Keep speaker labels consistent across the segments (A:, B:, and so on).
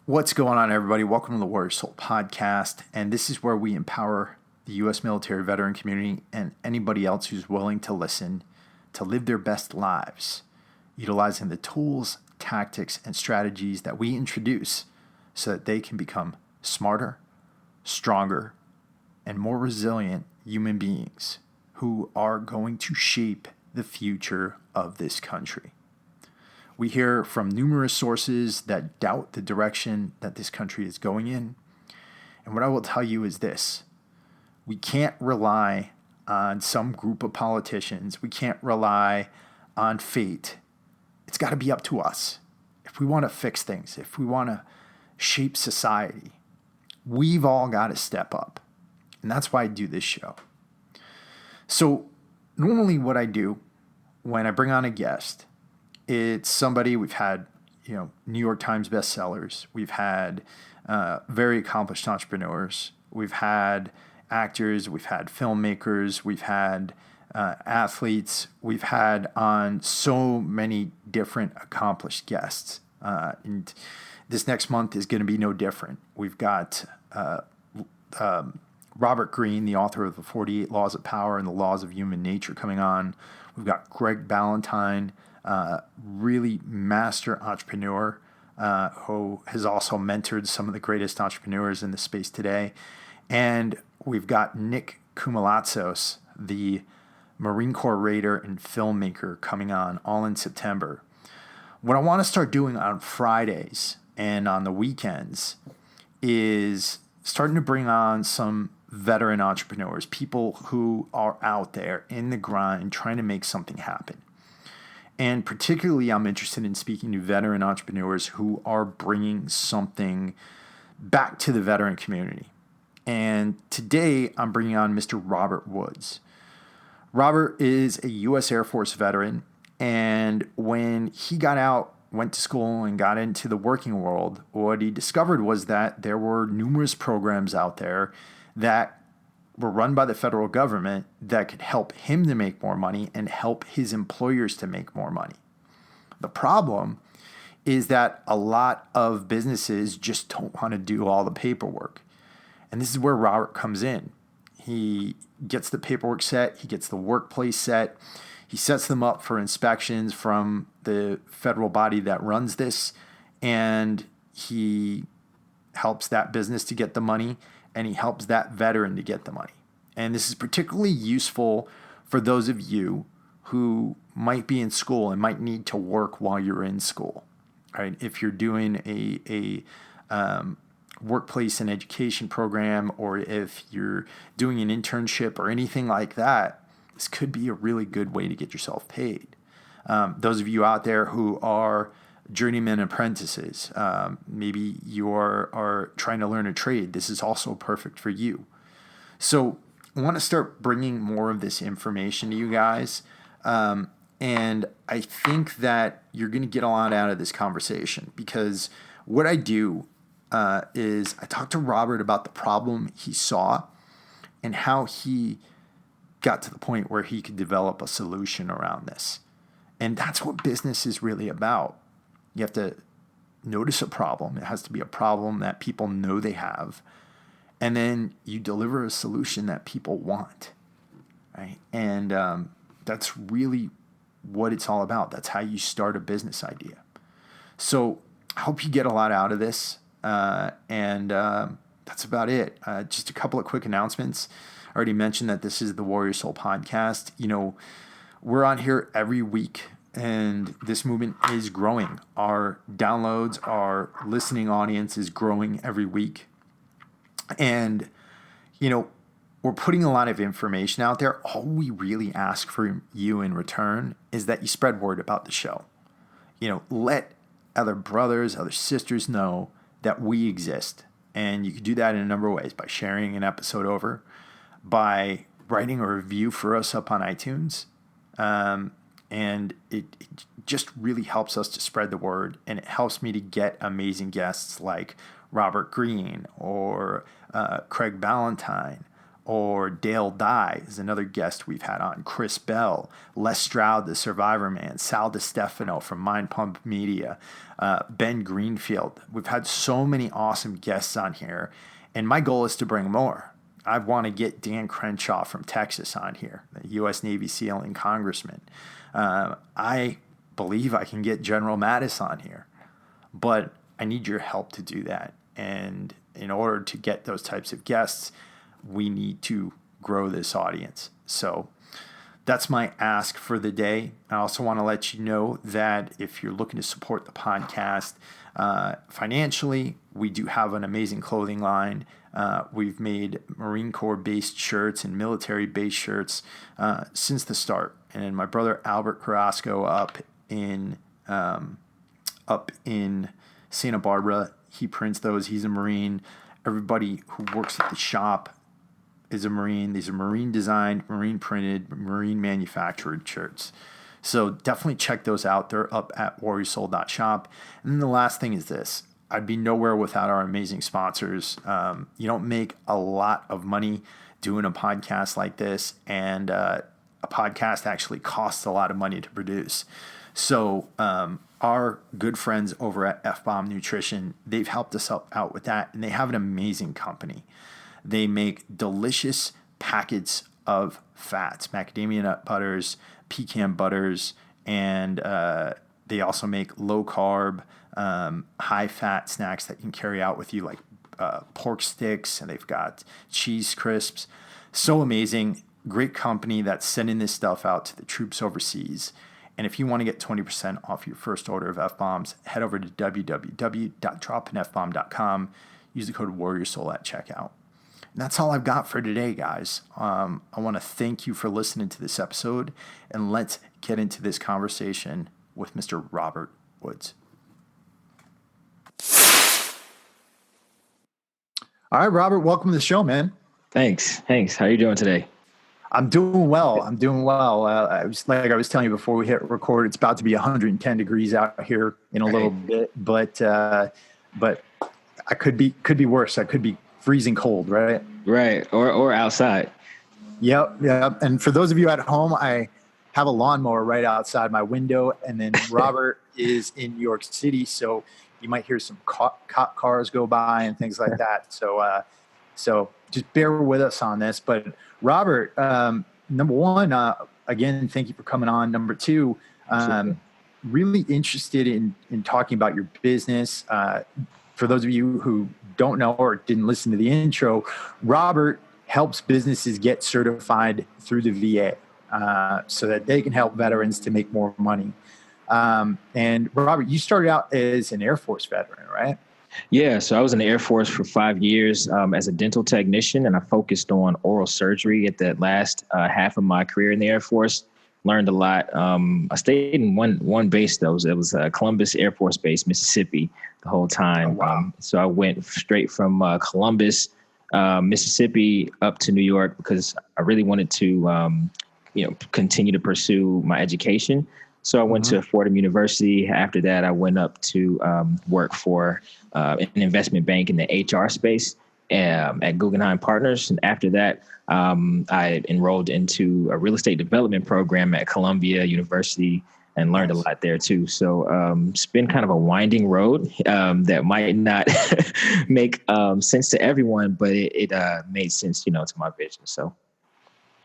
A: What's going on, everybody? Welcome to the Warrior Soul Podcast. And this is where we empower the U.S. military veteran community and anybody else who's willing to listen to live their best lives, utilizing the tools, tactics, and strategies that we introduce so that they can become smarter, stronger, and more resilient human beings who are going to shape the future of this country. We hear from numerous sources that doubt the direction that this country is going in. And what I will tell you is this: we can't rely on some group of politicians. We can't rely on fate. It's got to be up to us. If we want to fix things, if we want to shape society, we've all got to step up. And that's why I do this show. So normally what I do when I bring on a guest, it's somebody we've had, New York Times bestsellers. We've had very accomplished entrepreneurs. We've had actors. We've had filmmakers. We've had athletes. We've had on so many different accomplished guests. And this next month is going to be no different. We've got Robert Greene, the author of the 48 Laws of Power and the Laws of Human Nature, coming on. We've got Greg Ballantyne, really master entrepreneur, who has also mentored some of the greatest entrepreneurs in the space today. And we've got Nick Koumalatsos, the Marine Corps Raider and filmmaker, coming on all in September. What I want to start doing on Fridays and on the weekends is starting to bring on some veteran entrepreneurs, people who are out there in the grind trying to make something happen. And particularly, I'm interested in speaking to veteran entrepreneurs who are bringing something back to the veteran community. And today, I'm bringing on Mr. Robert Woods. Robert is a U.S. Air Force veteran. And when he got out, went to school, and got into the working world, what he discovered was that there were numerous programs out there that were run by the federal government that could help him to make more money and help his employers to make more money. The problem is that a lot of businesses just don't want to do all the paperwork. And this is where Robert comes in. He gets the paperwork set, he gets the workplace set, he sets them up for inspections from the federal body that runs this, and he helps that business to get the money, and he helps that veteran to get the money. And this is particularly useful for those of you who might be in school and might need to work while you're in school, right? If you're doing a workplace and education program, or if you're doing an internship or anything like that, this could be a really good way to get yourself paid. Those of you out there who are journeyman apprentices, maybe you are trying to learn a trade, this is also perfect for you. So I want to start bringing more of this information to you guys. And I think that you're going to get a lot out of this conversation, because what I do is I talk to Robert about the problem he saw and how he got to the point where he could develop a solution around this. And that's what business is really about. You have to notice a problem. It has to be a problem that people know they have. And then you deliver a solution that people want, right? And that's really what it's all about. That's how you start a business idea. So I hope you get a lot out of this. And that's about it. Just a couple of quick announcements. I already mentioned that this is the Warrior Soul Podcast. We're on here every week, and this movement is growing. Our downloads, our listening audience is growing every week. And, we're putting a lot of information out there. All we really ask for you in return is that you spread word about the show. Let other brothers, other sisters know that we exist. And you can do that in a number of ways: by sharing an episode over, by writing a review for us up on iTunes. And it just really helps us to spread the word, and it helps me to get amazing guests like Robert Greene or Craig Ballantyne or Dale Dye is another guest we've had on, Chris Bell, Les Stroud, the Survivor Man, Sal DiStefano from Mind Pump Media, Ben Greenfield. We've had so many awesome guests on here, and my goal is to bring more. I want to get Dan Crenshaw from Texas on here, the U.S. Navy SEAL and congressman. I believe I can get General Mattis on here, but I need your help to do that. And in order to get those types of guests, we need to grow this audience. So that's my ask for the day. I also want to let you know that if you're looking to support the podcast financially, we do have an amazing clothing line. We've made Marine Corps-based shirts and military-based shirts since the start. And my brother Albert Carrasco up in Santa Barbara, he prints those. He's a Marine. Everybody who works at the shop is a Marine. These are Marine designed, Marine printed, Marine manufactured shirts. So definitely check those out. They're up at warriorsoul.shop. And then the last thing is this. I'd be nowhere without our amazing sponsors. You don't make a lot of money doing a podcast like this, and a podcast actually costs a lot of money to produce. So our good friends over at F-Bomb Nutrition, they've helped us out with that, and they have an amazing company. They make delicious packets of fats, macadamia nut butters, pecan butters, and they also make low-carb, high-fat snacks that you can carry out with you, like pork sticks, and they've got cheese crisps. So amazing. Great company that's sending this stuff out to the troops overseas. And if you want to get 20% off your first order of F-Bombs, head over to www.dropinfbomb.com. Use the code WarriorSoul at checkout. And that's all I've got for today, guys. I want to thank you for listening to this episode, and let's get into this conversation with Mr. Robert Woods. All right, Robert, welcome to the show, man.
B: Thanks. How are you doing today?
A: I'm doing well. I was telling you before we hit record, it's about to be 110 degrees out here in a little bit, but I could be worse. I could be freezing cold, right?
B: Right. Or outside.
A: Yep. And for those of you at home, I have a lawnmower right outside my window, and then Robert is in New York City, so you might hear some cop cars go by and things like that. So just bear with us on this. But Robert, number one, again, thank you for coming on. Number two, really interested in talking about your business. For those of you who don't know or didn't listen to the intro, Robert helps businesses get certified through the VA so that they can help veterans to make more money. And Robert, you started out as an Air Force veteran, right?
B: Yeah, so I was in the Air Force for 5 years as a dental technician, and I focused on oral surgery at the last half of my career in the Air Force. Learned a lot. I stayed in one base, though. It was Columbus Air Force Base, Mississippi, the whole time.
A: Oh, wow.
B: So I went straight from Columbus, Mississippi, up to New York because I really wanted to, continue to pursue my education. So I went to Fordham University. After that, I went up to work for an investment bank in the HR space at Guggenheim Partners. And after that, I enrolled into a real estate development program at Columbia University and learned a lot there too. So it's been kind of a winding road that might not make sense to everyone, but it made sense, to my vision. So.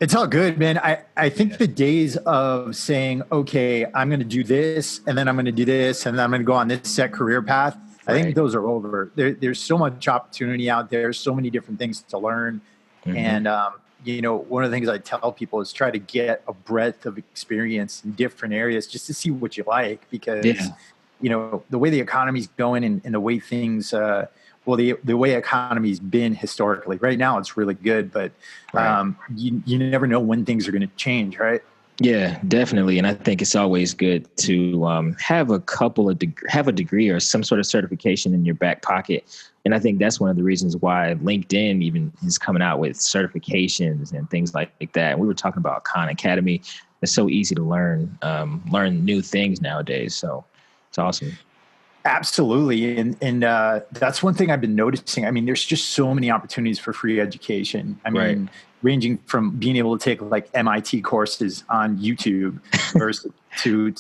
A: It's all good, man. I think the days of saying, okay, I'm going to do this, and then I'm going to do this, and then I'm going to go on this set career path, I think those are over. There's so much opportunity out there, so many different things to learn. And, one of the things I tell people is try to get a breadth of experience in different areas just to see what you like, because, the way the economy's going and the way things the way economy's been historically. Right now, it's really good, but you never know when things are going to change, right?
B: Yeah, definitely. And I think it's always good to have a degree or some sort of certification in your back pocket. And I think that's one of the reasons why LinkedIn even is coming out with certifications and things like that. And we were talking about Khan Academy. It's so easy to learn new things nowadays. So it's awesome.
A: Absolutely. And that's one thing I've been noticing. I mean, there's just so many opportunities for free education. I mean, ranging from being able to take like MIT courses on YouTube versus we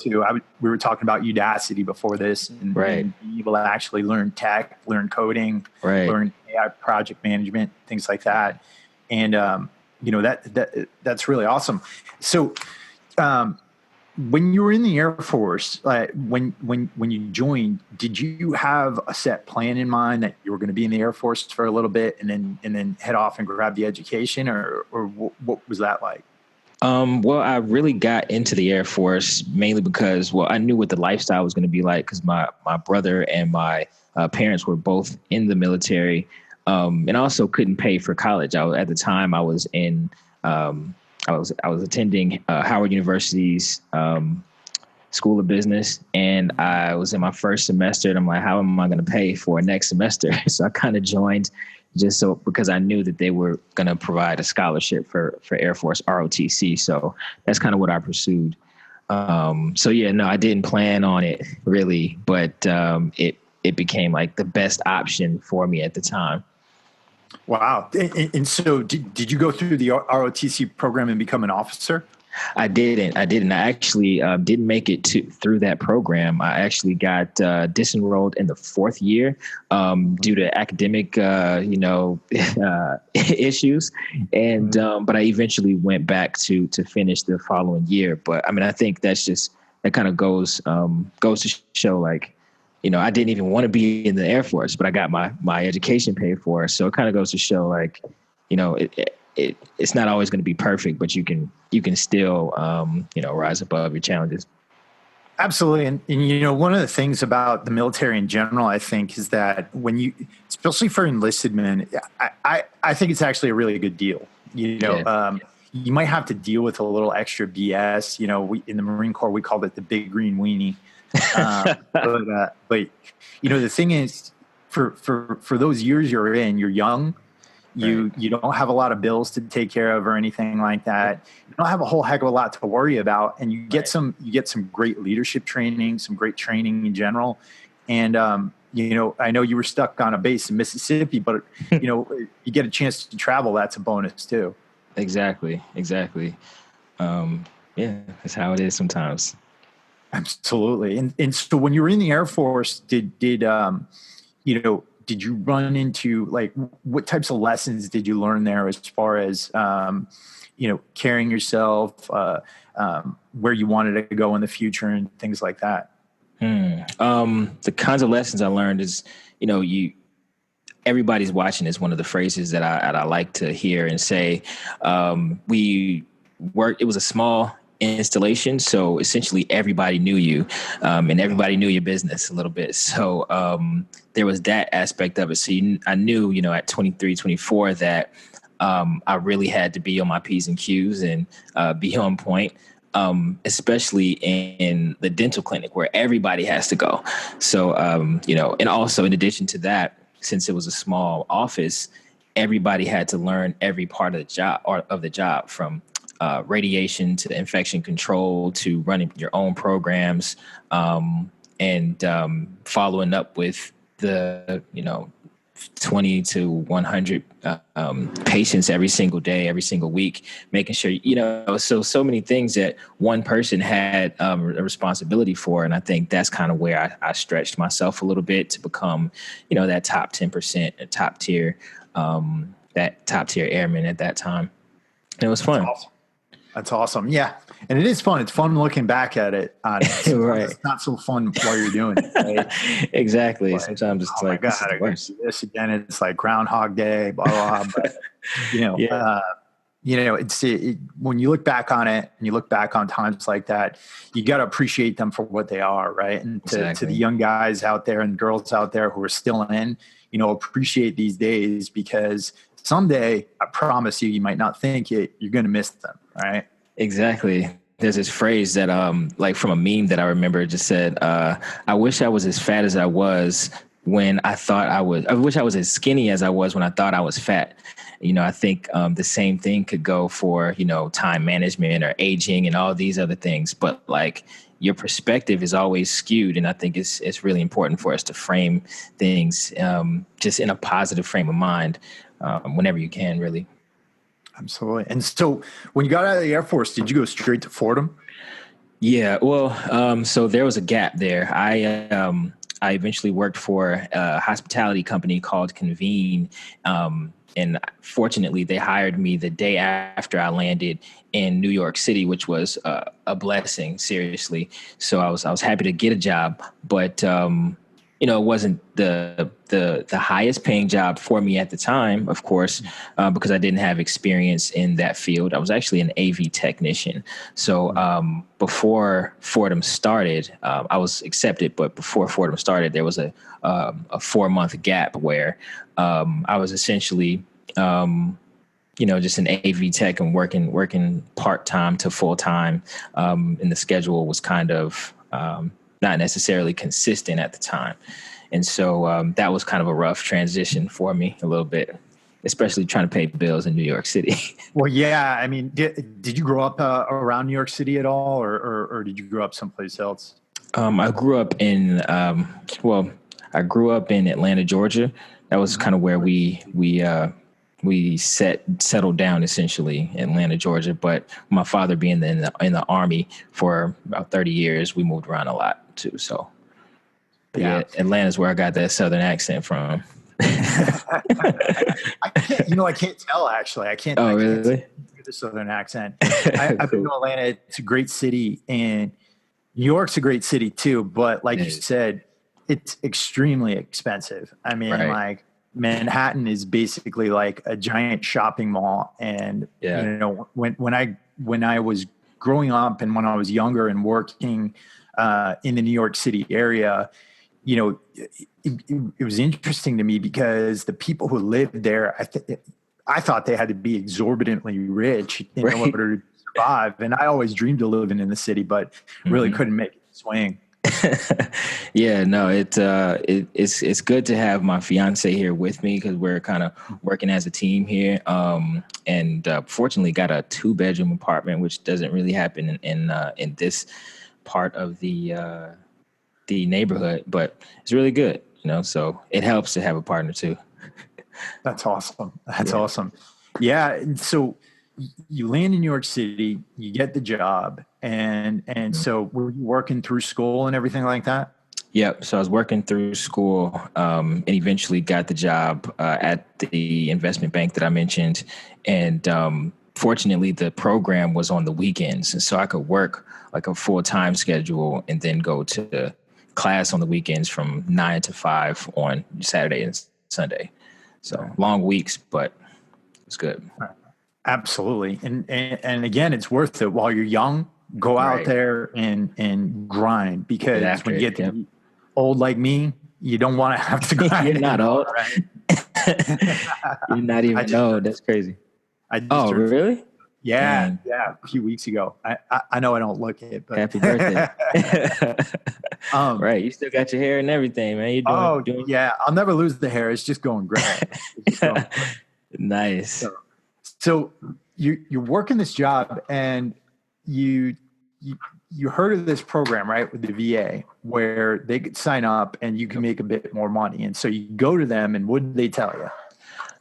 A: were talking about Udacity before this, and being able to actually learn tech, learn coding, learn AI project management, things like that. And, that's really awesome. So, when you were in the Air Force, when you joined, did you have a set plan in mind that you were going to be in the Air Force for a little bit and then head off and grab the education, or what was that like?
B: Well, I really got into the Air Force mainly because, I knew what the lifestyle was going to be like because my brother and my parents were both in the military, and I also couldn't pay for college. At the time I was in. I was attending Howard University's School of Business, and I was in my first semester, and I'm like, how am I going to pay for next semester? So I kind of joined because I knew that they were going to provide a scholarship for Air Force ROTC. So that's kind of what I pursued. I didn't plan on it really, but it became like the best option for me at the time.
A: Wow. And so did you go through the ROTC program and become an officer?
B: I didn't. I actually didn't make it through that program. I actually got disenrolled in the fourth year due to academic, issues. And but I eventually went back to finish the following year. But I mean, I think that kind of goes to show, like, I didn't even want to be in the Air Force, but I got my education paid for. So it kind of goes to show, like, it's not always going to be perfect, but you can still, rise above your challenges.
A: Absolutely. And one of the things about the military in general, I think, is that especially for enlisted men, I think it's actually a really good deal. You might have to deal with a little extra BS. In the Marine Corps, we called it the big green weenie. But the thing is, for those years you're in, you're young. You don't have a lot of bills to take care of or anything like that. You don't have a whole heck of a lot to worry about, and you get some great leadership training, some great training in general. And I know you were stuck on a base in Mississippi, but you get a chance to travel. That's a bonus too.
B: Exactly. That's how it is sometimes.
A: Absolutely. And so when you were in the Air Force, did you run into, like, what types of lessons did you learn there as far as, carrying yourself, where you wanted to go in the future and things like that?
B: The kinds of lessons I learned is, everybody's watching is one of the phrases that I like to hear and say. It was a small installation, so essentially everybody knew you, and everybody knew your business a little bit. So there was that aspect of it. So I knew, at 23, 24, that I really had to be on my P's and Q's and be on point, especially in the dental clinic where everybody has to go. So, and also in addition to that, since it was a small office, everybody had to learn every part of the job from radiation to infection control to running your own programs, and following up with the 20 to 100 patients every single day, every single week, making sure so many things that one person had a responsibility for. And I think that's kind of where I stretched myself a little bit to become that top 10%, that top tier airman at that time. And it was fun.
A: That's awesome. Yeah. And it is fun. It's fun looking back at it. Right. It's not so fun while you're doing it. Right?
B: Exactly.
A: Like,
B: sometimes it's like,
A: this is the worst. This again, it's like Groundhog Day, blah, blah, blah. But, when you look back on it and you look back on times like that, you got to appreciate them for what they are. Right. And to the young guys out there and girls out there who are still in, appreciate these days, because someday, I promise you might not think it, you're going to miss them. Right.
B: Exactly. There's this phrase that, like from a meme that I remember, just said, I wish I was as fat as I was when I thought I wish I was as skinny as I was when I thought I was fat. I think the same thing could go for, time management or aging and all these other things. But like, your perspective is always skewed. And I think it's really important for us to frame things just in a positive frame of mind whenever you can, really.
A: Absolutely. And so when you got out of the Air Force, did you go straight to Fordham?
B: Yeah, well, so there was a gap there. I eventually worked for a hospitality company called Convene, and fortunately, they hired me the day after I landed in New York City, which was a blessing, seriously. So I was happy to get a job, but it wasn't the highest paying job for me at the time, of course, because I didn't have experience in that field. I was actually an AV technician. So before Fordham started, I was accepted, but before Fordham started, there was a 4-month gap where I was essentially just an AV tech and working part-time to full-time. And the schedule was kind of not necessarily consistent at the time. And so that was kind of a rough transition for me a little bit, especially trying to pay bills in New York City.
A: Well, yeah. I mean, did you grow up around New York City at all, or did you grow up someplace else?
B: I grew up in, I grew up in Atlanta, Georgia. That was kind of where we settled down, essentially, in Atlanta, Georgia. But my father being in the Army for about 30 years, we moved around a lot too. So yeah, Atlanta's where I got that Southern accent from.
A: I can't tell, actually. I can't.
B: Oh,
A: I
B: really?
A: Can't the Southern accent. I've been to Atlanta. It's a great city, and New York's a great city too. But like you said, it's extremely expensive. I mean, like Manhattan is basically like a giant shopping mall. And when I was growing up and when I was younger and working in the New York City area, it was interesting to me because the people who lived there, I thought they had to be exorbitantly rich in order to survive. And I always dreamed of living in the city, but really couldn't make it swing.
B: Yeah, no, it's good to have my fiance here with me because we're kind of working as a team here. And fortunately got a 2-bedroom apartment, which doesn't really happen in this part of the neighborhood, but it's really good, so it helps to have a partner too.
A: That's awesome. That's awesome. Yeah. And so you land in New York City, you get the job, and so were you working through school and everything like that?
B: Yep. So I was working through school and eventually got the job at the investment bank that I mentioned. And fortunately, the program was on the weekends. And so I could work like a full-time schedule and then go to class on the weekends from 9 to 5 on Saturday and Sunday. So long weeks, but it's good.
A: Absolutely. And again, it's worth it while you're young. Go out there and grind, because when you get to be old like me, you don't want to have to grind.
B: You're not old, right? You're not even old. That's crazy. Really?
A: Yeah, a few weeks ago. I know I don't look it, but
B: happy birthday. Right, you still got your hair and everything, man.
A: You're doing... yeah, I'll never lose the hair. It's just going great.
B: Nice.
A: So you're working this job, and you heard of this program, right, with the VA, where they could sign up and you can make a bit more money. And so you go to them, and what did they tell you?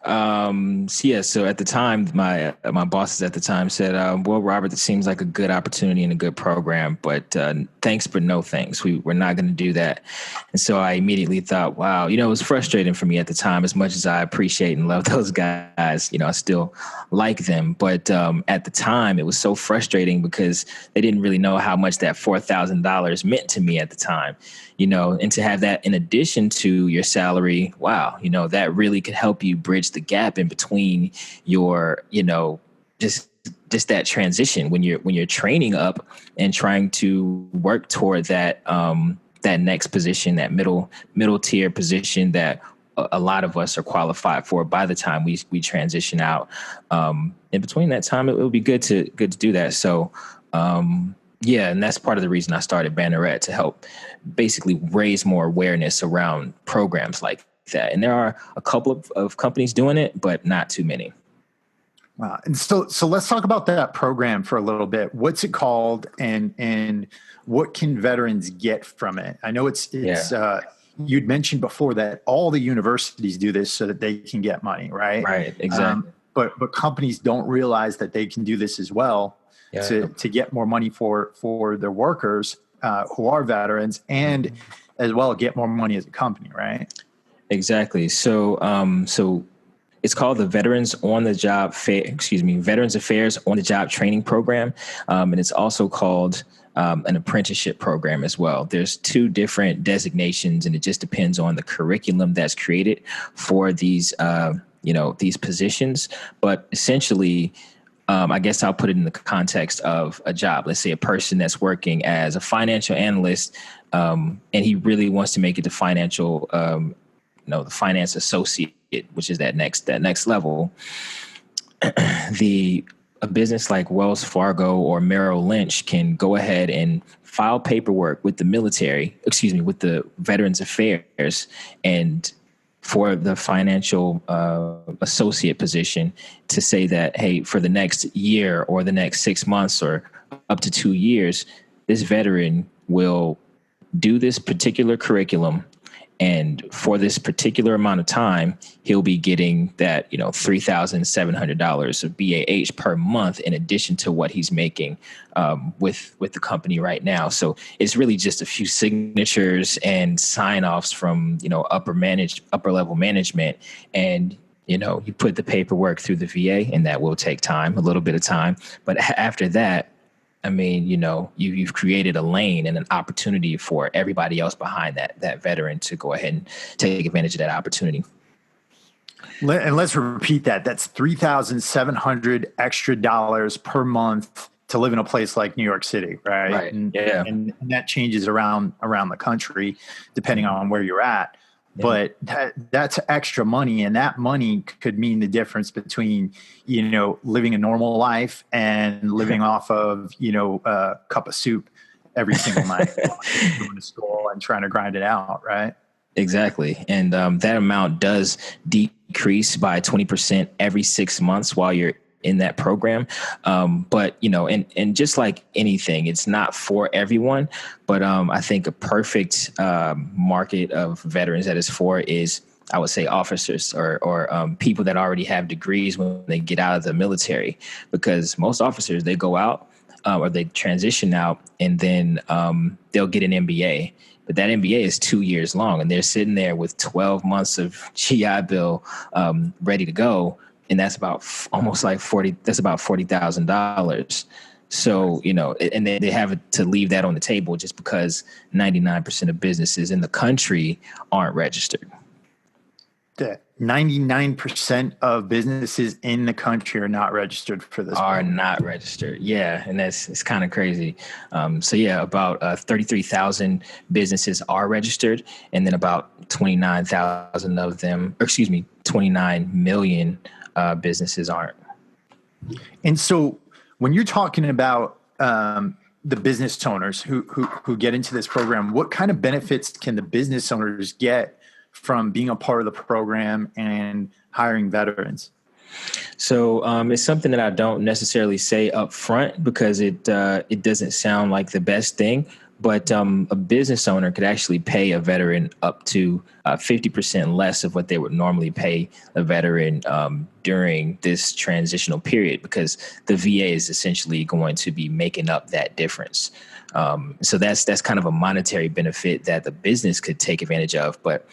B: So at the time, my bosses at the time said, well, Robert, it seems like a good opportunity and a good program, but thanks, but no thanks. We're not going to do that. And so I immediately thought, wow, it was frustrating for me at the time. As much as I appreciate and love those guys, I still like them. But at the time, it was so frustrating because they didn't really know how much that $4,000 meant to me at the time. And to have that in addition to your salary, wow, that really could help you bridge the gap in between your, just that transition when you're training up and trying to work toward that that next position, that middle tier position that a lot of us are qualified for by the time we transition out. In between that time, it would be good to do that. So. Yeah, and that's part of the reason I started Banneret, to help basically raise more awareness around programs like that. And there are a couple of companies doing it, but not too many.
A: Wow. And so let's talk about that program for a little bit. What's it called, and what can veterans get from it? I know it's you'd mentioned before that all the universities do this so that they can get money, right?
B: Right, exactly.
A: but companies don't realize that they can do this as well to get more money for their workers who are veterans, and as well get more money as a company, right?
B: Exactly. So it's called the Veterans Affairs on the Job Training Program. And it's also called an apprenticeship program as well. There's two different designations, and it just depends on the curriculum that's created for these positions. But essentially, I guess I'll put it in the context of a job. Let's say a person that's working as a financial analyst, and he really wants to make it to the finance associate, which is that next level. A business like Wells Fargo or Merrill Lynch can go ahead and file paperwork with with the Veterans Affairs, and for the financial associate position to say that, hey, for the next year or the next 6 months or up to 2 years, this veteran will do this particular curriculum. And for this particular amount of time, he'll be getting that, $3,700 of BAH per month, in addition to what he's making with the company right now. So it's really just a few signatures and sign-offs from, upper level management. And, you put the paperwork through the VA, and that will take time, a little bit of time. But after that, I mean, you've created a lane and an opportunity for everybody else behind that veteran to go ahead and take advantage of that opportunity.
A: And let's repeat that. That's $3,700 extra dollars per month to live in a place like New York City, right?
B: Right.
A: And that changes around the country depending on where you're at. Yeah. But that's extra money, and that money could mean the difference between, living a normal life and living off of, a cup of soup every single night, going to school and trying to grind it out, right?
B: Exactly. And that amount does decrease by 20% every 6 months while you're in that program. But, and just like anything, it's not for everyone. But I think a perfect market of veterans that is for is, I would say, officers or people that already have degrees when they get out of the military, because most officers, they go out or they transition out, and then they'll get an MBA. But that MBA is 2 years long, and they're sitting there with 12 months of GI Bill ready to go. And that's about almost like $40,000. So, and they have to leave that on the table just because 99% of businesses in the country aren't registered.
A: 99% of businesses in the country are not registered for this.
B: Are not registered. Yeah. And it's kind of crazy. About 33,000 businesses are registered. And then about 29,000 of them, 29 million businesses aren't.
A: And so when you're talking about the business owners who get into this program, what kind of benefits can the business owners get from being a part of the program and hiring veterans?
B: So it's something that I don't necessarily say up front because it doesn't sound like the best thing. But a business owner could actually pay a veteran up to 50% less of what they would normally pay a veteran during this transitional period, because the VA is essentially going to be making up that difference. So that's kind of a monetary benefit that the business could take advantage of. But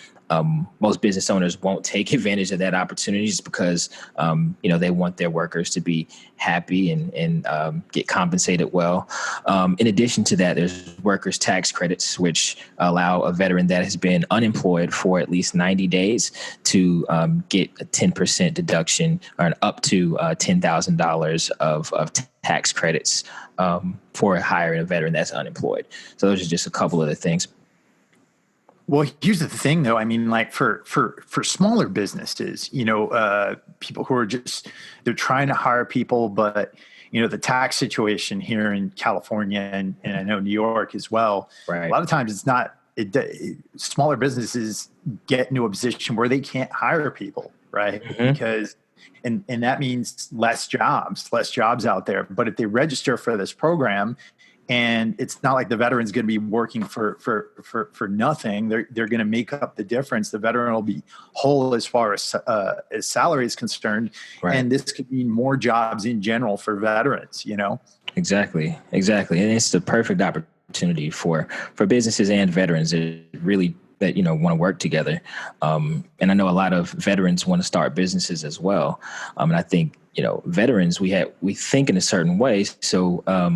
B: most business owners won't take advantage of that opportunity just because, they want their workers to be happy and get compensated well. In addition to that, there's workers' tax credits, which allow a veteran that has been unemployed for at least 90 days to get a 10% deduction or up to $10,000 of tax credits for hiring a veteran that's unemployed. So those are just a couple of the things.
A: Well, here's the thing, though. I mean, like for smaller businesses, people who are they're trying to hire people, but, the tax situation here in California and I know New York as well.
B: Right.
A: A lot of times it's not, smaller businesses get into a position where they can't hire people, right?
B: Mm-hmm.
A: Because, and that means less jobs out there. But if they register for this program, And it's not like the veteran's going to be working for nothing. They're going to make up the difference. The veteran will be whole as far as salary is concerned.
B: Right.
A: And this could mean more jobs in general for veterans,
B: Exactly. And it's the perfect opportunity for businesses and veterans that really want to work together. And I know a lot of veterans want to start businesses as well. And I think, veterans, we think in a certain way. So, I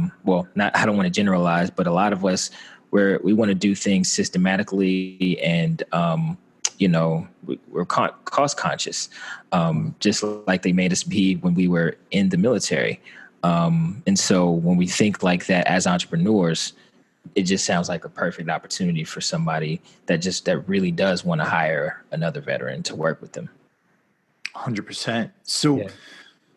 B: don't want to generalize, but a lot of us we want to do things systematically and, we're cost conscious, just like they made us be when we were in the military. And so when we think like that as entrepreneurs, it just sounds like a perfect opportunity for somebody that really does want to hire another veteran to work with them.
A: 100%. So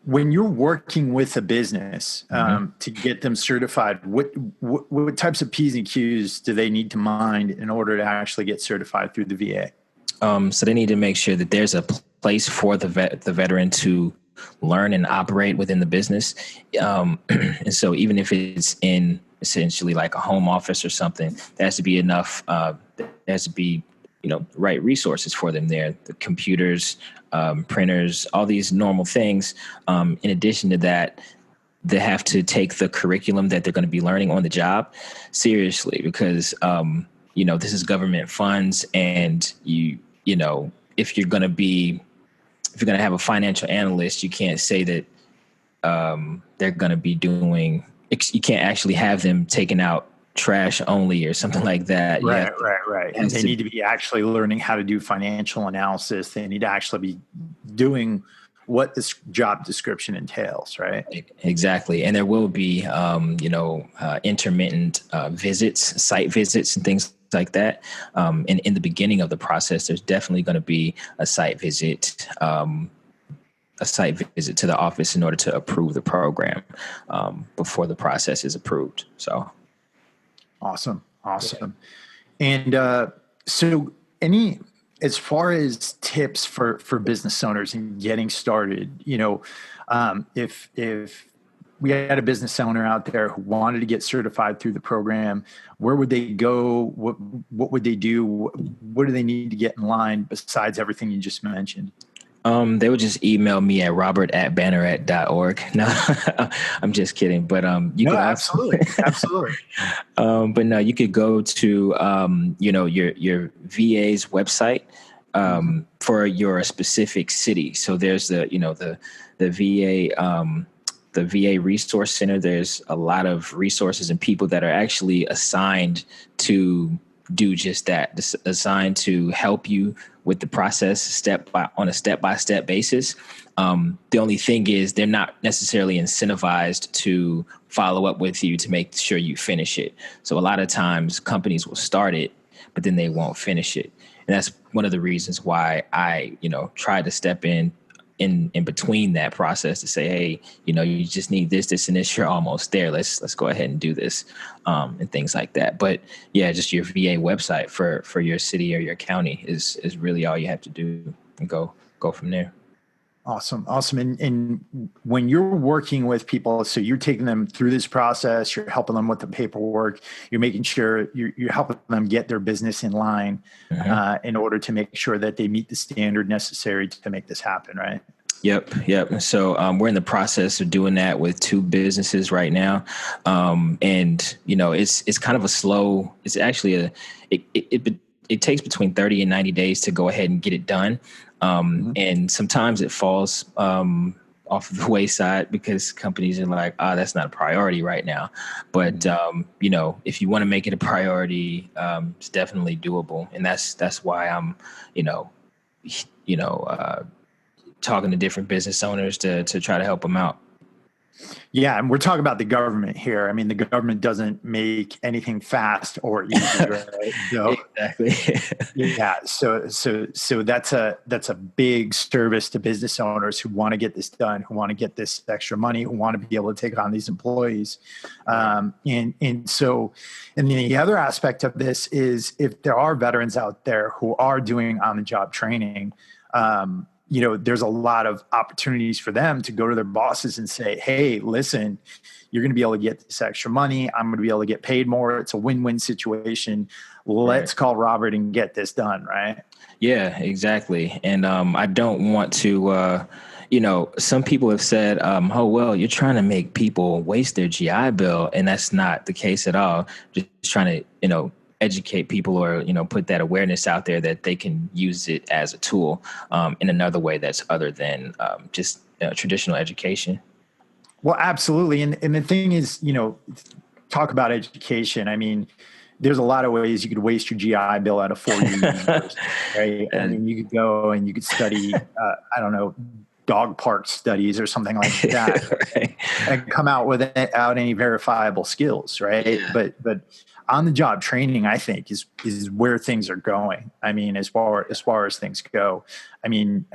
A: when you're working with a business to get them certified, what types of P's and Q's do they need to mind in order to actually get certified through the VA?
B: So they need to make sure that there's a place for the veteran to learn and operate within the business. And so even if it's in essentially like a home office or something, there has to be enough, there has to be, right resources for them there, the computers, printers, all these normal things. In addition to that, they have to take the curriculum that they're going to be learning on the job seriously, because, this is government funds, and if you're going to have a financial analyst, you can't say that they're going to be you can't actually have them taking out trash only or something like that.
A: Right. And they need to be actually learning how to do financial analysis. They need to actually be doing what this job description entails, right?
B: Exactly. And there will be, intermittent visits, site visits and things like that. And in the beginning of the process, there's definitely going to be a site visit to the office in order to approve the program before the process is approved. So.
A: Awesome. Yeah. And so as far as tips for business owners in getting started, if we had a business owner out there who wanted to get certified through the program, where would they go? What would they do? What do they need to get in line besides everything you just mentioned?
B: They would just email me at robert@banneret.org. No, I'm just kidding. But
A: absolutely.
B: But no, you could go to your VA's website for your specific city. So there's the VA. The VA Resource Center. There's a lot of resources and people that are actually assigned to do just that, assigned to help you with the process on a step-by-step basis. The only thing is they're not necessarily incentivized to follow up with you to make sure you finish it. So a lot of times companies will start it, but then they won't finish it. And that's one of the reasons why I, try to step in between that process to say, hey, you just need this, and this. You're almost there. Let's go ahead and do this, and things like that. But yeah, just your VA website for your city or your county is really all you have to do, and go from there.
A: Awesome. And when you're working with people, so you're taking them through this process, you're helping them with the paperwork, you're making sure you're helping them get their business in line in order to make sure that they meet the standard necessary to make this happen, right?
B: Yep. So we're in the process of doing that with 2 businesses right now. And it's kind of a slow, it's actually it takes between 30 and 90 days to go ahead and get it done. And sometimes it falls off of the wayside because companies are like, that's not a priority right now. But, if you want to make it a priority, it's definitely doable. And that's why I'm, talking to different business owners to try to help them out.
A: Yeah, and we're talking about the government here. I mean, the government doesn't make anything fast or easy, right? So,
B: exactly.
A: Yeah. So that's a big service to business owners who want to get this done, who want to get this extra money, who want to be able to take on these employees. And the other aspect of this is if there are veterans out there who are doing on-the-job training, there's a lot of opportunities for them to go to their bosses and say, hey, listen, you're going to be able to get this extra money. I'm going to be able to get paid more. It's a win-win situation. Let's call Robert and get this done. Right.
B: Yeah, exactly. And I don't want to, some people have said, oh, well, you're trying to make people waste their GI Bill. And that's not the case at all. Just trying to, educate people or, put that awareness out there that they can use it as a tool in another way that's other than just traditional education.
A: Well, absolutely. And the thing is, talk about education. I mean, there's a lot of ways you could waste your GI Bill at a 4-year university, right? I mean, you could go and you could study, I don't know, dog park studies or something like that, right. And come out without any verifiable skills, right? Yeah. But on the job training, I think is where things are going. I mean, as far as things go, I mean,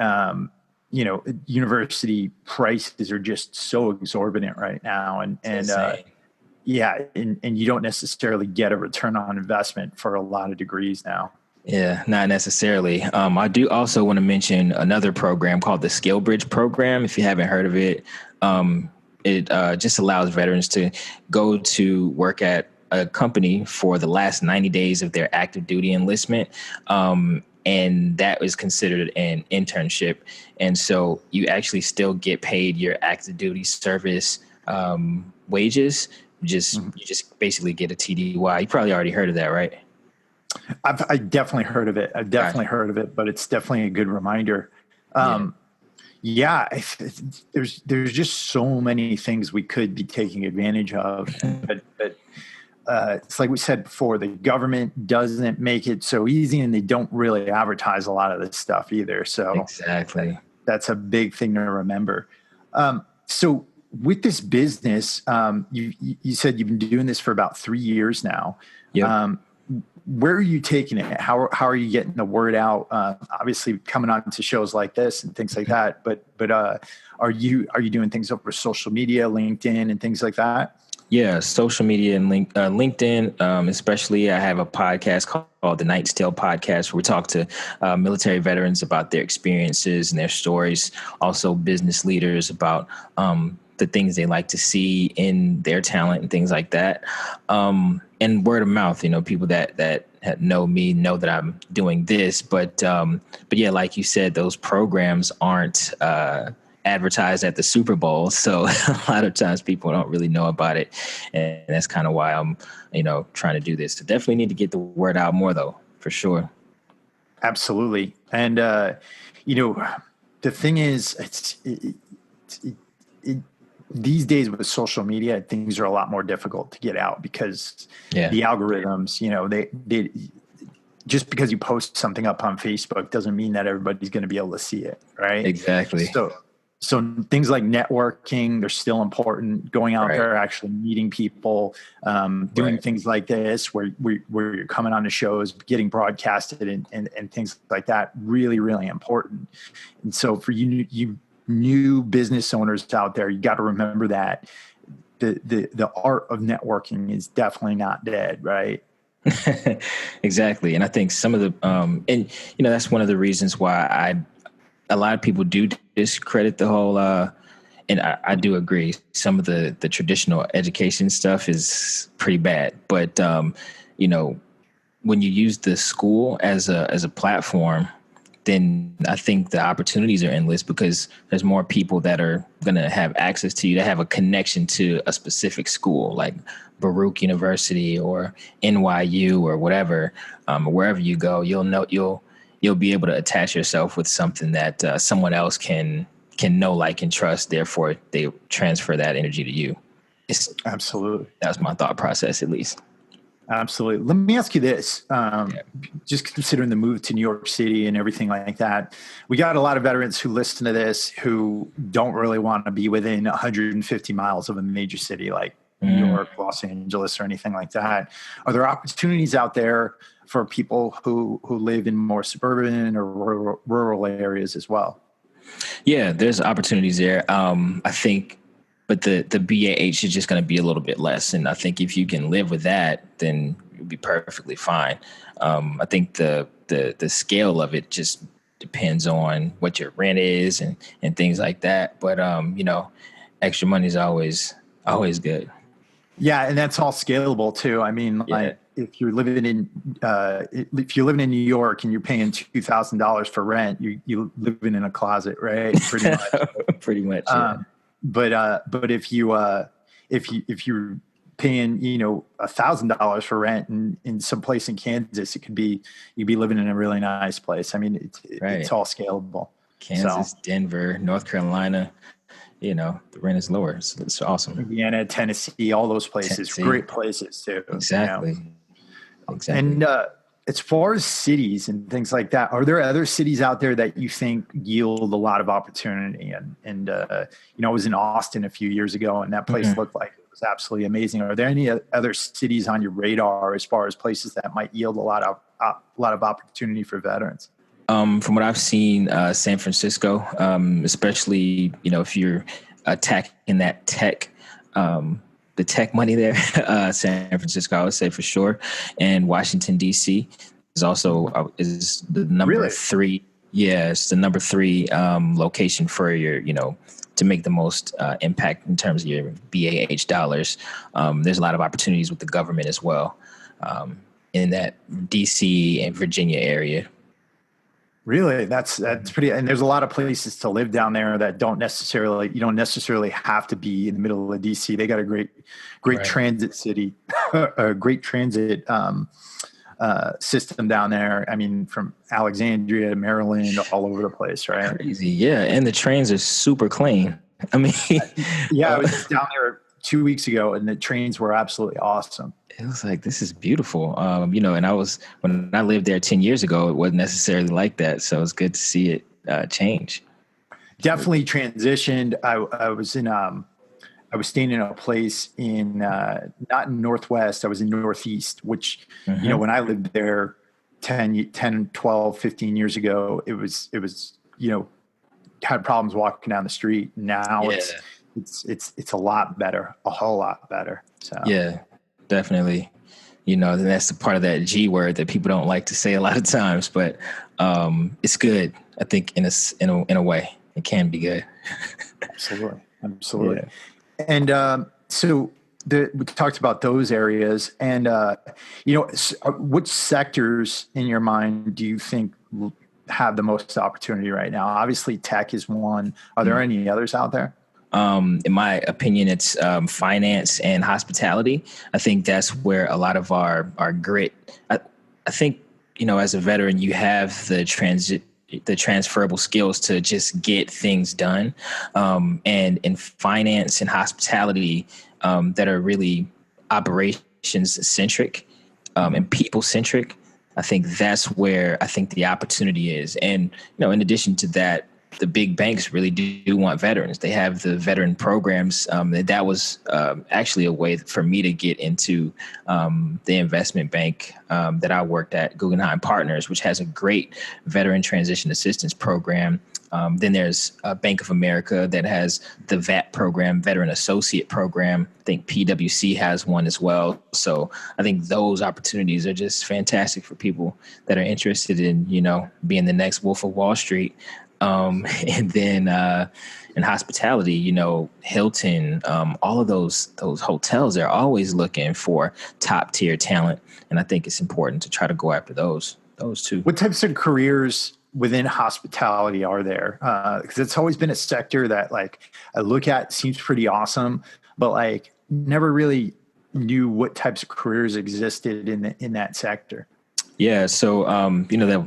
A: university prices are just so exorbitant right now, and yeah, and you don't necessarily get a return on investment for a lot of degrees now.
B: Yeah, not necessarily. I do also want to mention another program called the Skill Bridge program. If you haven't heard of it, it just allows veterans to go to work at a company for the last 90 days of their active duty enlistment. And that is considered an internship. And so you actually still get paid your active duty service wages. You just basically get a TDY. You probably already heard of that, right?
A: I definitely heard of it. Heard of it, but it's definitely a good reminder. There's just so many things we could be taking advantage of, but it's like we said before, the government doesn't make it so easy, and they don't really advertise a lot of this stuff either. So
B: exactly,
A: that's a big thing to remember. So with this business, you said you've been doing this for about 3 years now.
B: Yep.
A: Where are you taking it? How are you getting the word out? Obviously coming on to shows like this and things like that, but are you doing things over social media, LinkedIn and things like that?
B: Yeah, social media and LinkedIn, especially. I have a podcast called the Knight's Tale Podcast, where we talk to military veterans about their experiences and their stories. Also, business leaders about the things they like to see in their talent and things like that. And word of mouth, people that know me know that I'm doing this. But yeah, like you said, those programs aren't advertised at the Super Bowl, so a lot of times people don't really know about it, and that's kind of why I'm trying to do this. So definitely need to get the word out more, though, for sure.
A: Absolutely. And the thing is, these days with social media, things are a lot more difficult to get out because the algorithms, they just because you post something up on Facebook doesn't mean that everybody's going to be able to see it, right?
B: Exactly.
A: So things like networking, they're still important. Going out there, actually meeting people, doing things like this, where you're coming on to shows, getting broadcasted, and things like that, really, really important. And so for you new business owners out there, you got to remember that the art of networking is definitely not dead, right?
B: Exactly. And I think some of the that's one of the reasons why a lot of people do discredit the whole, and I do agree, some of the traditional education stuff is pretty bad. But, when you use the school as a platform, then I think the opportunities are endless because there's more people that are going to have access to you, that have a connection to a specific school like Baruch University or NYU or whatever, wherever you go, you'll be able to attach yourself with something that someone else can know, like, and trust. Therefore, they transfer that energy to you.
A: Absolutely.
B: That's my thought process, at least.
A: Absolutely. Let me ask you this. Just considering the move to New York City and everything like that, we got a lot of veterans who listen to this who don't really want to be within 150 miles of a major city like New York, Los Angeles, or anything like that. Are there opportunities out there for people who live in more suburban or rural areas as well?
B: Yeah, there's opportunities there. I think, but the BAH is just going to be a little bit less. And I think if you can live with that, then you'll be perfectly fine. I think the scale of it just depends on what your rent is and things like that. But extra money is always good.
A: Yeah, and that's all scalable too. I mean,
B: Yeah.
A: like if you're living in New York and you're paying $2,000 for rent, you living in a closet, right? Pretty much.
B: Pretty much. Yeah.
A: But if you're paying $1,000 for rent in some place in Kansas, you'd be living in a really nice place. I mean, it's all scalable.
B: Kansas, Denver, North Carolina. The rent is lower. So it's awesome.
A: Indiana, Tennessee, all those places, great places too.
B: Exactly. Exactly.
A: And as far as cities and things like that, are there other cities out there that you think yield a lot of opportunity? And I was in Austin a few years ago, and that place looked like it was absolutely amazing. Are there any other cities on your radar as far as places that might yield a lot of opportunity for veterans?
B: From what I've seen, San Francisco, especially, if you're attacking that tech, the tech money there, San Francisco, I would say for sure. And Washington, D.C. is the number three. Yeah, it's the number three location for your, to make the most impact in terms of your BAH dollars. There's a lot of opportunities with the government as well in that D.C. and Virginia area.
A: Really, that's pretty. And there's a lot of places to live down there that you don't necessarily have to be in the middle of DC. They got a great transit city, a great transit system down there. I mean, from Alexandria to Maryland, all over the place, right?
B: Crazy, yeah. And the trains are super clean. I mean,
A: I was down there 2 weeks ago, and the trains were absolutely awesome.
B: It was like, this is beautiful. And when I lived there 10 years ago, it wasn't necessarily like that. So it's good to see it change.
A: Definitely transitioned. I was staying in a place in, not in Northwest, I was in Northeast, which, when I lived there 10, 12, 15 years ago, it was, had problems walking down the street. Now it's a lot better, a whole lot better. So
B: yeah. Definitely. Then that's the part of that G word that people don't like to say a lot of times, but it's good. I think in a way it can be good.
A: Absolutely. Yeah. And so we talked about those areas, and which sectors in your mind do you think have the most opportunity right now? Obviously, tech is one. Are there any others out there?
B: In my opinion, it's finance and hospitality. I think that's where a lot of our grit. I think as a veteran, you have the transferable skills to just get things done. And in finance and hospitality, that are really operations centric and people centric. I think that's where I think the opportunity is. And in addition to that, the big banks really do want veterans. They have the veteran programs. That was actually a way for me to get into the investment bank that I worked at, Guggenheim Partners, which has a great veteran transition assistance program. Then there's Bank of America that has the VAP program, Veteran Associate Program. I think PwC has one as well. So I think those opportunities are just fantastic for people that are interested in, being the next Wolf of Wall Street. And then in hospitality, Hilton, all of those hotels, they're always looking for top tier talent. And I think it's important to try to go after those two.
A: What types of careers within hospitality are there? Because it's always been a sector that I look at, seems pretty awesome, but never really knew what types of careers existed in that sector.
B: Yeah, so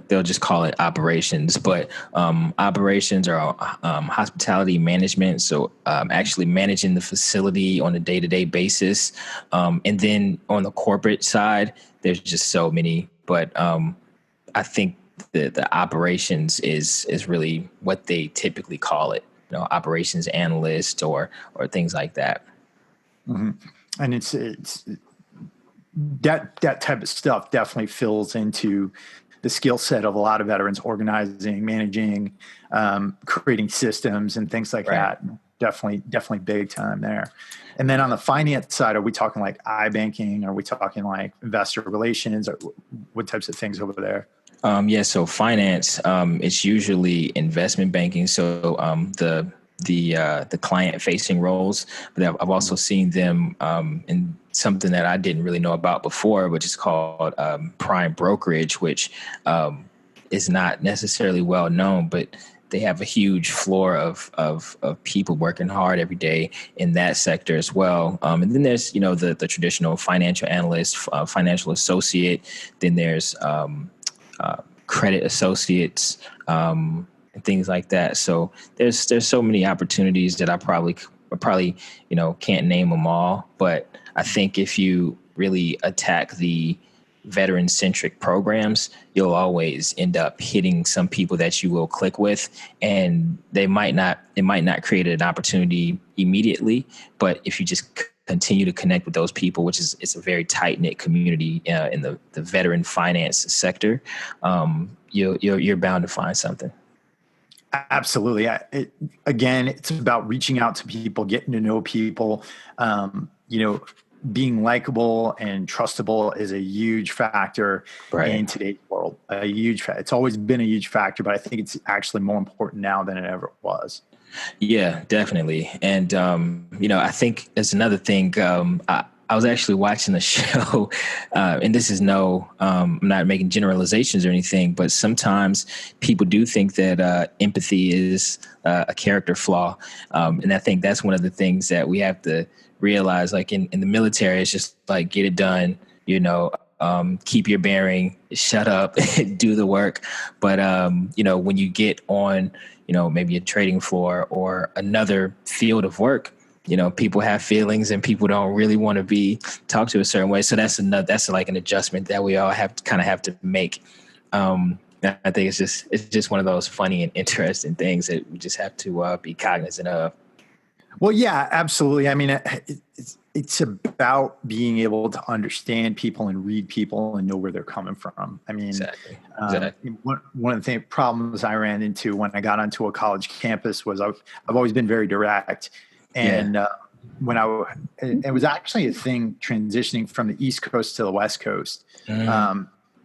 B: they'll just call it operations, but operations are hospitality management. So actually managing the facility on a day-to-day basis, and then on the corporate side, there's just so many. But I think the operations is really what they typically call it. Operations analyst or things like that.
A: Mm-hmm. And it's that type of stuff definitely fills into the skill set of a lot of veterans: organizing, managing, creating systems and things like that. Definitely big time there. And then on the finance side, are we talking like iBanking? Are we talking like investor relations? Or what types of things over there?
B: Yeah, so finance, it's usually investment banking. So the client facing roles, but I've also seen them in something that I didn't really know about before, which is called prime brokerage, which is not necessarily well known, but they have a huge floor of people working hard every day in that sector as well. And then there's, the traditional financial analyst, financial associate. Then there's credit associates, and things like that. So there's so many opportunities that I probably can't name them all. But I think if you really attack the veteran centric programs, you'll always end up hitting some people that you will click with, and it might not create an opportunity immediately, but if you just continue to connect with those people, which is, it's a very tight knit community in the veteran finance sector, you're bound to find something.
A: Absolutely. Again, it's about reaching out to people, getting to know people. Being likable and trustable is a huge factor in today's world. A huge factor. It's always been a huge factor, but I think it's actually more important now than it ever was.
B: Yeah, definitely. And, I think there's another thing. I was actually watching a show, and this is I'm not making generalizations or anything, but sometimes people do think that empathy is a character flaw. And I think that's one of the things that we have to realize, like in the military, it's just like, get it done, keep your bearing, shut up, do the work. But, when you get on, maybe a trading floor or another field of work, people have feelings and people don't really want to be talked to a certain way. So that's like an adjustment that we all have to make. I think it's just one of those funny and interesting things that we just have to be cognizant of.
A: Well, yeah, absolutely. I mean, it's about being able to understand people and read people and know where they're coming from. I mean,
B: exactly.
A: One of the problems I ran into when I got onto a college campus was I've always been very direct. And it was actually a thing transitioning from the East Coast to the West Coast,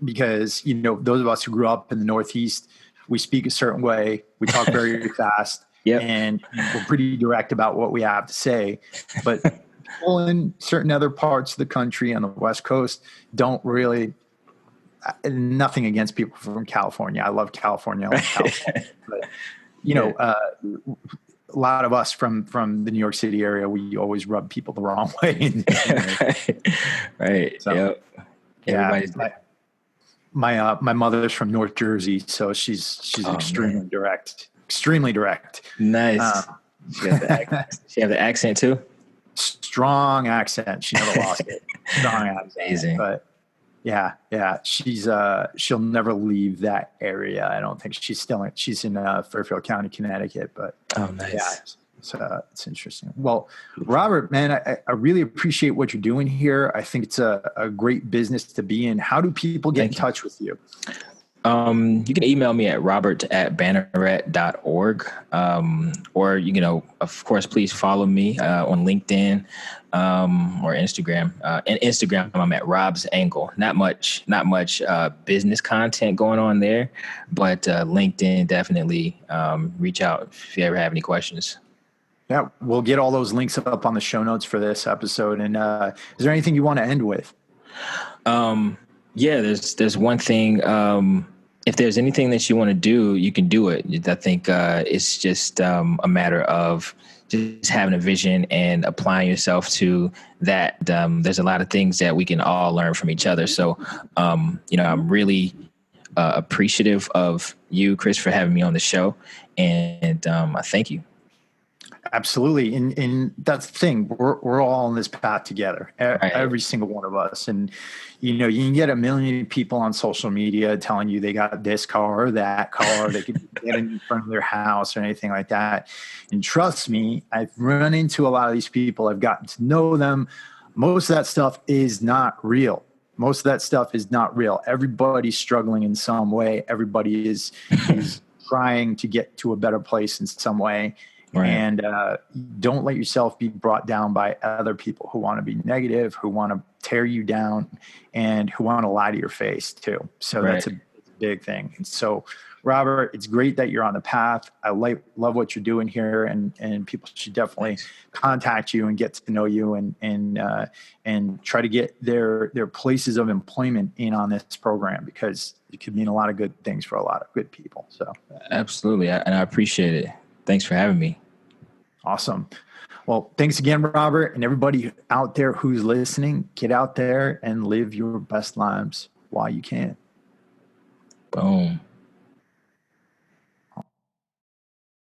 A: because, those of us who grew up in the Northeast, we speak a certain way. We talk very fast. Yep. And we're pretty direct about what we have to say. But people in certain other parts of the country on the West Coast don't really, nothing against people from California. I love California. But, a lot of us from the New York City area, we always rub people the wrong way.
B: Right.
A: So, yeah. My mother's from North Jersey, so she's extremely direct. Extremely direct.
B: Nice. She have the accent too?
A: Strong accent. She never lost it. Strong accent.
B: Amazing.
A: But yeah. She'll never leave that area. I don't think she's in Fairfield County, Connecticut. But
B: nice.
A: Yeah, it's interesting. Well, Robert, man, I really appreciate what you're doing here. I think it's a great business to be in. How do people get in touch with you?
B: You can email me at robert@banneret.org. Or, of course, please follow me on LinkedIn or Instagram. And Instagram, I'm at Rob's Angle. Not much business content going on there, but LinkedIn, definitely reach out if you ever have any questions.
A: Yeah, we'll get all those links up on the show notes for this episode. And is there anything you want to end with?
B: Yeah, there's one thing. If there's anything that you want to do, you can do it. I think it's just a matter of just having a vision and applying yourself to that. There's a lot of things that we can all learn from each other. So, I'm really appreciative of you, Chris, for having me on the show. And I thank you.
A: Absolutely. And that's the thing. We're all on this path together, every single one of us. And, you can get a million people on social media telling you they got this car or that car, they could get in front of their house or anything like that. And trust me, I've run into a lot of these people. I've gotten to know them. Most of that stuff is not real. Everybody's struggling in some way. Everybody is trying to get to a better place in some way. Right. And don't let yourself be brought down by other people who want to be negative, who want to tear you down, and who want to lie to your face too. So That's a big thing. And so, Robert, it's great that you're on the path. I love what you're doing here, and people should definitely contact you and get to know you, and try to get their places of employment in on this program, because it could mean a lot of good things for a lot of good people. So
B: absolutely, and I appreciate it. Thanks for having me.
A: Awesome. Well, thanks again, Robert, and everybody out there who's listening. Get out there and live your best lives while you can.
B: Boom.